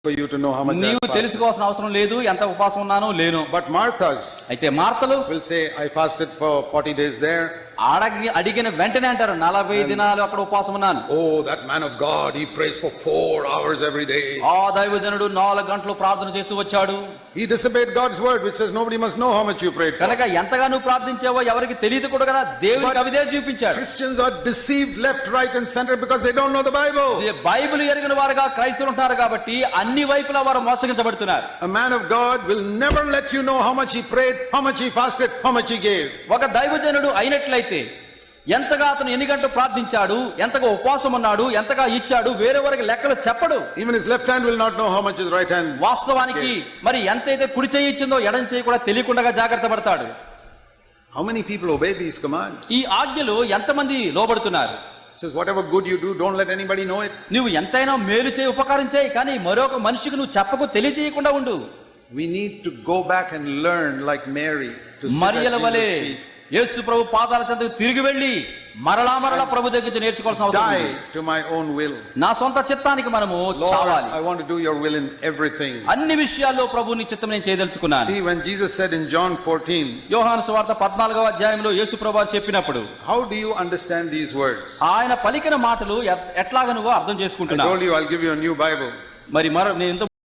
for you to know how much I నీవు fasted. తెలుసుకోవాల్సిన అవసరం లేదు ఎంత ఉపవాసం ఉన్నానో లేను. But Marthas అయితే మార్తలు will say, I fasted for 40 days there. అడిగిన వెంటనే అంటారు 40 దినాలు అక్కడ ఉపవాసం ఉన్నాను. Oh, that man of God, he prays for 4 hours every day. ఆ దైవజనుడు 4 గంటలు ప్రార్థన చేస్తూ వచ్చాడు. He disobeyed God's word, which says nobody must know how much you prayed for. కనుక ఎంతగా నువ్వు ప్రార్థించావో ఎవరికి తెలియదు కూడా కదా, దేవునికి అవిదే చూపించాడు. Christians are deceived left, right and center because they don't know the Bible. Bible ఎరిగిన వారుగా క్రైస్తవులు ఉంటారు కాబట్టి అన్ని వైపులా వారు మోసగించబడుతున్నారు. A man of God will never let you know how much he prayed, how much he fasted, how much he gave. ఒక దైవజనుడు అయినట్లయితే ఎంతగా అతను ఎన్ని గంటలు ప్రార్థించాడు, ఎంతగా ఉపవాసం ఉన్నాడు, ఎంతగా ఇచ్చాడు, వేరే వారికి లెక్కలు చెప్పడు. Even his left hand will not know how much his right hand. వాస్తవానికి మరి ఎంతైతే కుడి చేయి ఇచ్చిందో ఎడం చేయి కూడా తెలియకుండా జాగ్రత్త పడతాడు. How many people obey these commands? ఈ ఆజ్ఞలు ఎంతమంది లోబడుతున్నారు? It says whatever good you do, don't let anybody know it. నువ్వు ఎంతైనా మేలు చేయి, ఉపకారం చేయి, కానీ మరొక మనిషికి నువ్వు చెప్పకు, తెలియజేయకుండా ఉండు. We need to go back and learn like Mary to sit మరియల at వలె Jesus' feet. యేసు ప్రభు పాదాల చెంతకు తిరిగి వెళ్ళి మరలా ప్రభు దగ్గర నేర్చుకోవాల్సిన అవసరం ఉంది. Die to my own will. నా సొంత చిత్తానికి మనము Lord, చావాలి. I want to do your will in everything. అన్ని విషయాల్లో ప్రభుని చిత్తం నేను చేయదలుచుకున్నాను. See, when Jesus said in John 14, యోహాను సువార్త 14వ అధ్యాయంలో యేసు ప్రభు వారు చెప్పినప్పుడు, how do you understand these words? ఆయన పలికిన మాటలు ఎట్లాగా నువ్వు అర్థం I చేసుకుంటున్నావు? told you I'll give you a new Bible. మరి నేను ఇంత